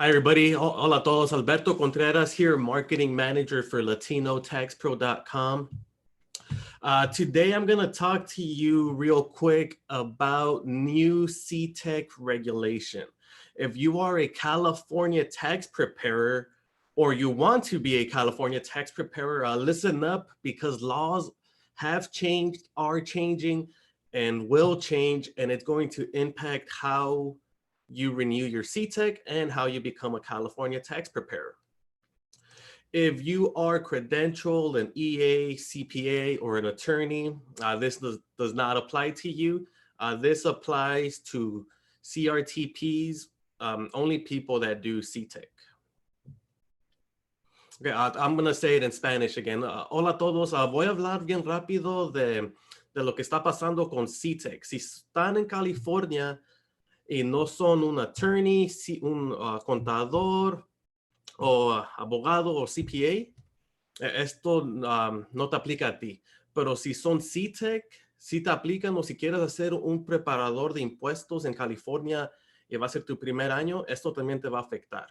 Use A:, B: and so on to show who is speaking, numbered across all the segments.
A: Hi, everybody. Hola a todos. Alberto Contreras here, Marketing Manager for LatinoTaxPro.com. Today, I'm going to talk to you real quick about new CTEC regulation. If you are a California tax preparer or you want to be a California tax preparer, listen up because laws have changed, are changing, and will change, and it's going to impact how you renew your CTEC and how you become a California tax preparer. If you are credentialed, an EA, CPA, or an attorney, this does not apply to you. This applies to CRTPs, only people that do CTEC. Okay, I'm going to say it in Spanish again. Hola a todos. Voy a hablar bien rápido de lo que está pasando con CTEC. Si están en California y no son un attorney, un contador o abogado o CPA, esto no te aplica a ti. Pero si son CTEC, si te aplican o si quieres hacer un preparador de impuestos en California y va a ser tu primer año, esto también te va a afectar.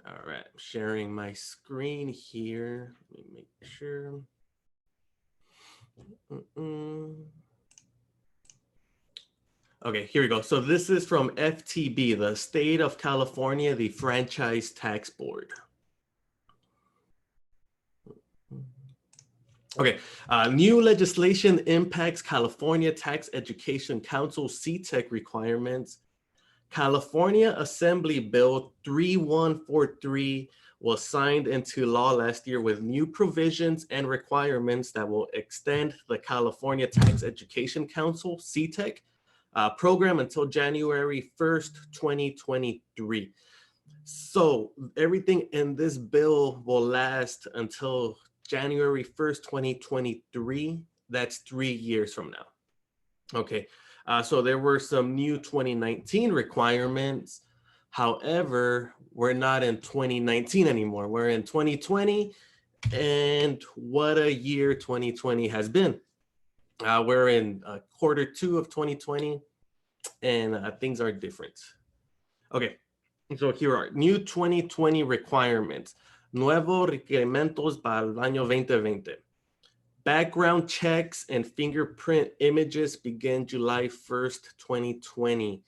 A: All right, I'm sharing my screen here. Let me make sure. Okay, here we go. So this is from FTB, the State of California, the Franchise Tax Board. Okay, new legislation impacts California Tax Education Council CTEC requirements. California Assembly Bill 3143 was signed into law last year with new provisions and requirements that will extend the California Tax Education Council, CTEC, program until January 1st, 2023. So everything in this bill will last until January 1st, 2023. That's 3 years from now. Okay, so there were some new 2019 requirements. However, we're not in 2019 anymore. We're in 2020, and what a year 2020 has been. We're in Q2 of 2020, and things are different. Okay, so here are new 2020 requirements. Nuevos requerimientos para el año 2020. Background checks and fingerprint images begin July 1st, 2020.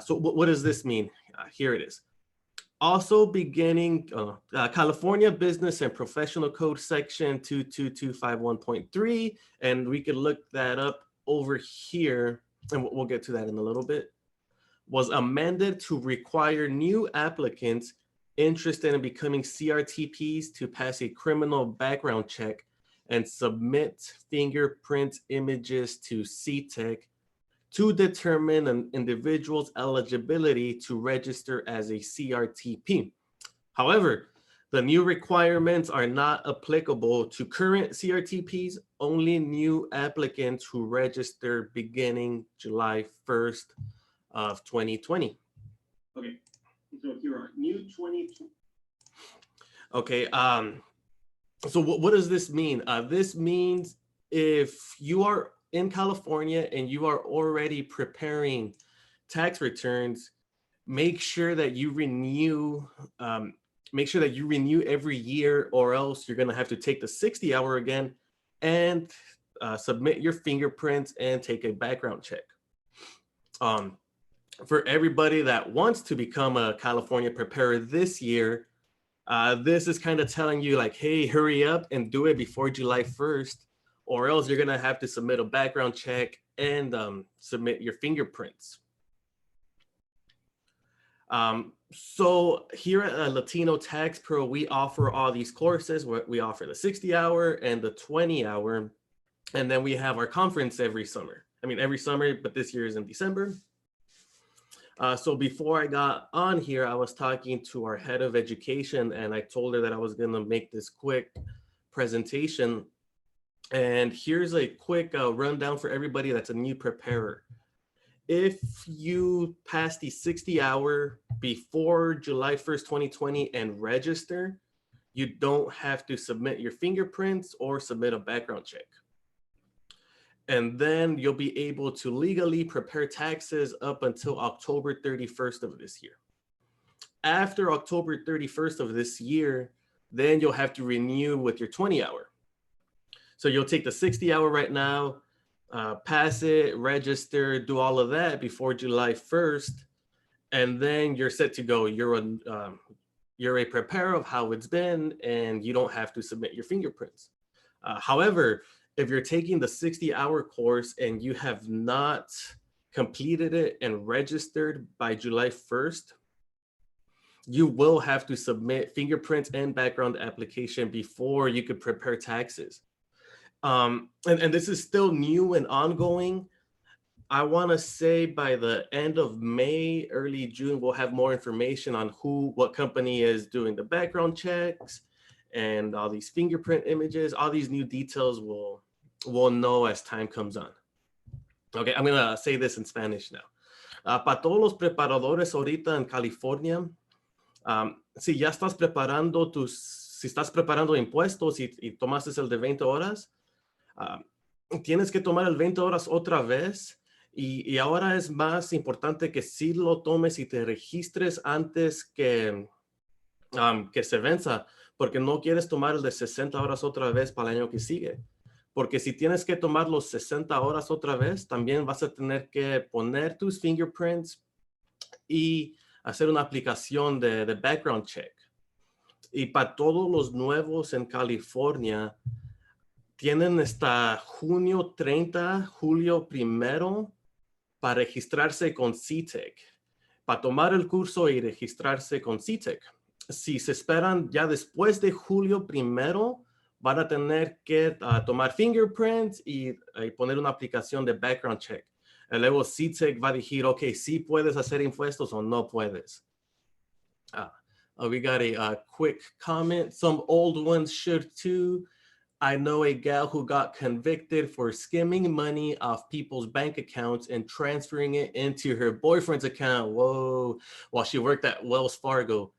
A: So what does this mean? Here it is. Also beginning California Business and Professional Code Section 22251.3, and we could look that up over here, and we'll get to that in a little bit, was amended to require new applicants interested in becoming CRTPs to pass a criminal background check and submit fingerprint images to CTEC to determine an individual's eligibility to register as a CRTP. However, the new requirements are not applicable to current CRTPs, only new applicants who register beginning July 1st of 2020. Okay, so here are new 2020. Okay, so what does this mean? This means if you are in California and you are already preparing tax returns, make sure that you renew every year, or else you're going to have to take the 60-hour again and submit your fingerprints and take a background check. For everybody that wants to become a California preparer this year, this is kind of telling you like, hey, hurry up and do it before July 1st, or else you're going to have to submit a background check and submit your fingerprints. So here at Latino Tax Pro, we offer all these courses. We offer the 60-hour and the 20-hour, and then we have our conference every summer. I mean, every summer, but this year is in December. So before I got on here, I was talking to our head of education, and I told her that I was going to make this quick presentation. And here's a quick rundown for everybody that's a new preparer. If you pass the 60-hour before July 1st, 2020 and register, you don't have to submit your fingerprints or submit a background check. And then you'll be able to legally prepare taxes up until October 31st of this year. After October 31st of this year, then you'll have to renew with your 20-hour. So you'll take the 60-hour right now, pass it, register, do all of that before July 1st, and then you're set to go. You're a preparer of how it's been, and you don't have to submit your fingerprints. However, if you're taking the 60-hour course and you have not completed it and registered by July 1st, you will have to submit fingerprints and background application before you could prepare taxes. And this is still new and ongoing. I want to say by the end of May, early June, we'll have more information on what company is doing the background checks and all these fingerprint images. All these new details we'll know as time comes on. Okay, I'm gonna say this in Spanish now. Para todos los preparadores ahorita en California, si estás preparando impuestos y tomaste el de 20 horas, tienes que tomar el 20 horas otra vez. Y ahora es más importante que sí lo tomes y te registres antes que se venza, porque no quieres tomar el de 60 horas otra vez para el año que sigue. Porque si tienes que tomar los 60 horas otra vez, también vas a tener que poner tus fingerprints y hacer una aplicación de background check. Y para todos los nuevos en California, tienen hasta junio 30, julio 1 para registrarse con CTEC, para tomar el curso y registrarse con CTEC. Si se esperan ya después de julio 1, van a tener que tomar fingerprints y poner una aplicación de background check. Y luego CTEC va a decir, ok, sí puedes hacer impuestos o no puedes. We got a quick comment. Some old ones should too. I know a gal who got convicted for skimming money off people's bank accounts and transferring it into her boyfriend's account. Whoa, while she worked at Wells Fargo.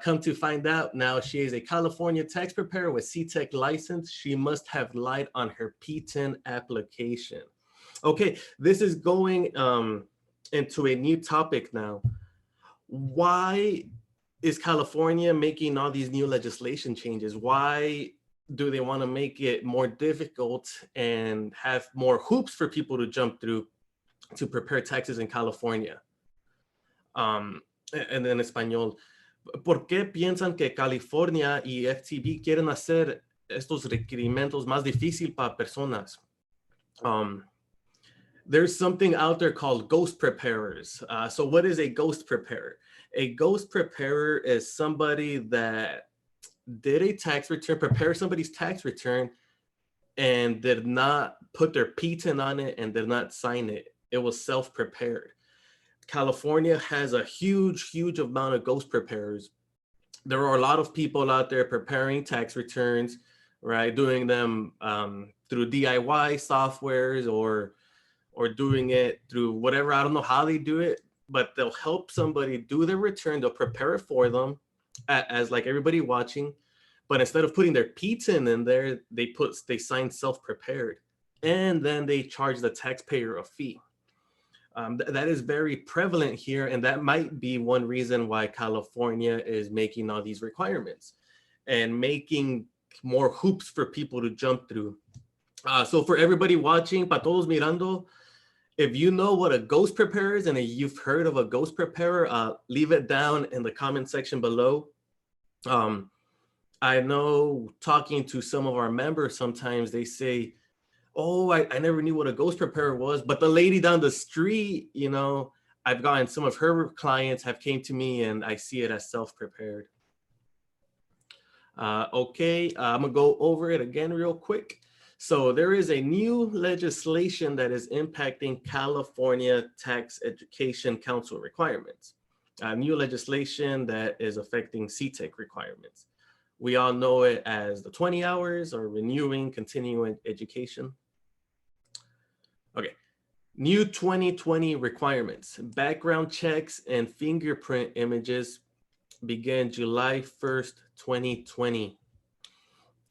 A: Come to find out now she is a California tax preparer with CTEC license. She must have lied on her P10 application. Okay, this is going into a new topic now. Why is California making all these new legislation changes? Why do they want to make it more difficult and have more hoops for people to jump through to prepare taxes in California? And en español, ¿por qué piensan que California y FTB quieren hacer estos requerimientos más difícil para personas? There's something out there called ghost preparers. So what is a ghost preparer? A ghost preparer is somebody that did a tax return, prepare somebody's tax return, and did not put their P10 on it and did not sign it. It was self-prepared. California has a huge amount of ghost preparers. There are a lot of people out there preparing tax returns, right? Doing them through DIY softwares or doing it through whatever. I don't know how they do it, but they'll help somebody do their return. They'll prepare it for them as like everybody watching. But instead of putting their P10 in there, they sign self-prepared, and then they charge the taxpayer a fee. That is very prevalent here, and that might be one reason why California is making all these requirements and making more hoops for people to jump through. So for everybody watching, para todos mirando, if you know what a ghost preparer is and if you've heard of a ghost preparer, leave it down in the comment section below. I know talking to some of our members, sometimes they say, oh, I never knew what a ghost preparer was, but the lady down the street, you know, I've gotten some of her clients have came to me and I see it as self-prepared. Okay, I'm gonna go over it again real quick. So there is a new legislation that is impacting California Tax Education Council requirements. New legislation that is affecting CTEC requirements. We all know it as the 20 hours or renewing continuing education. Okay, new 2020 requirements. Background checks and fingerprint images begin July 1st, 2020.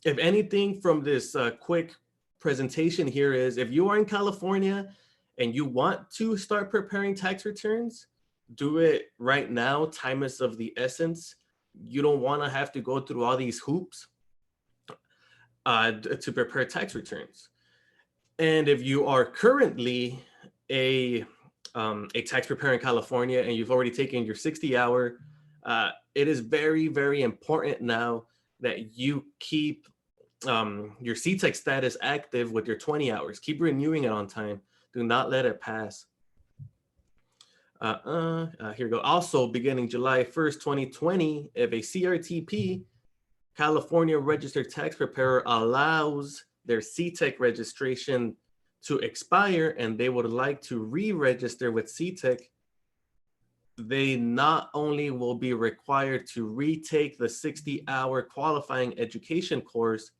A: If anything from this quick presentation here is if you are in California and you want to start preparing tax returns, do it right now. Time is of the essence. You don't want to have to go through all these hoops to prepare tax returns. And if you are currently a tax preparer in California and you've already taken your 60-hour, it is very, very important now that you keep your CTEC status active with your 20 hours. Keep renewing it on time. Do not let it pass. Here we go. Also, beginning July 1st, 2020, if a CRTP, California Registered Tax Preparer, allows their CTEC registration to expire and they would like to re-register with CTEC, they not only will be required to retake the 60-hour qualifying education course,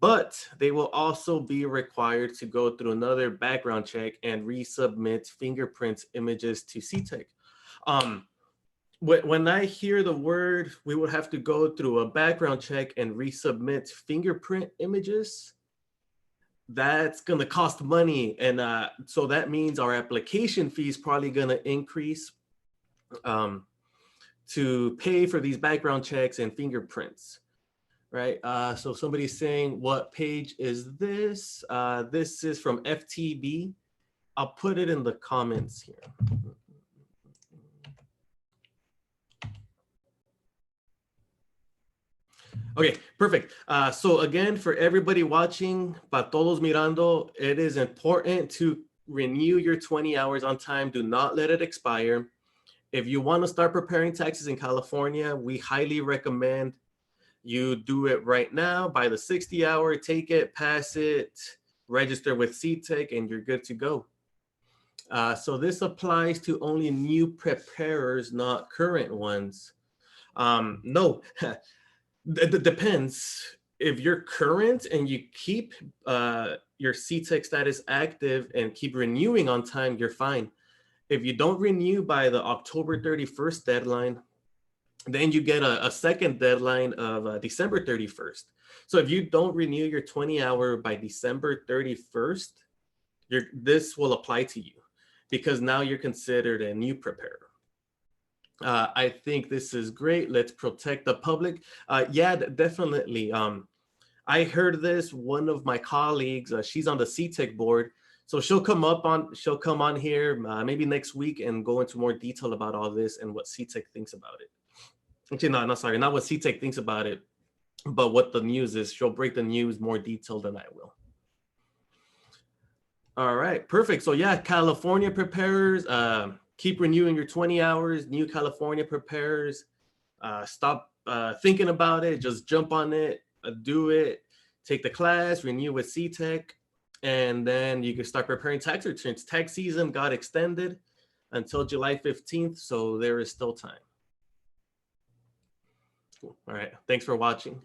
A: but they will also be required to go through another background check and resubmit fingerprints images to CTEC. When I hear the word, we would have to go through a background check and resubmit fingerprint images, that's going to cost money. And so that means our application fee is probably going to increase to pay for these background checks and fingerprints. Right. So somebody's saying, what page is this? This is from FTB. I'll put it in the comments here. Okay, perfect. So again, for everybody watching, para todos mirando, it is important to renew your 20 hours on time. Do not let it expire. If you want to start preparing taxes in California, we highly recommend you do it right now by the 60-hour, take it, pass it, register with CTEC, and you're good to go. So this applies to only new preparers, not current ones. No, it depends. If you're current and you keep your CTEC status active and keep renewing on time, you're fine. If you don't renew by the October 31st deadline, then you get a second deadline of December 31st. So if you don't renew your 20-hour by December 31st, this will apply to you because now you're considered a new preparer. I think this is great. Let's protect the public. Yeah, definitely. I heard this, one of my colleagues, she's on the CTEC board. So she'll come on here maybe next week and go into more detail about all this and what CTEC thinks about it. Actually, no, sorry, not what CTEC thinks about it, but what the news is. She'll break the news more detailed than I will. All right, perfect. So yeah, California preparers, keep renewing your 20 hours. New California preparers, stop thinking about it. Just jump on it, do it, take the class, renew with CTEC, and then you can start preparing tax returns. Tax season got extended until July 15th, so there is still time. Cool. All right, thanks for watching.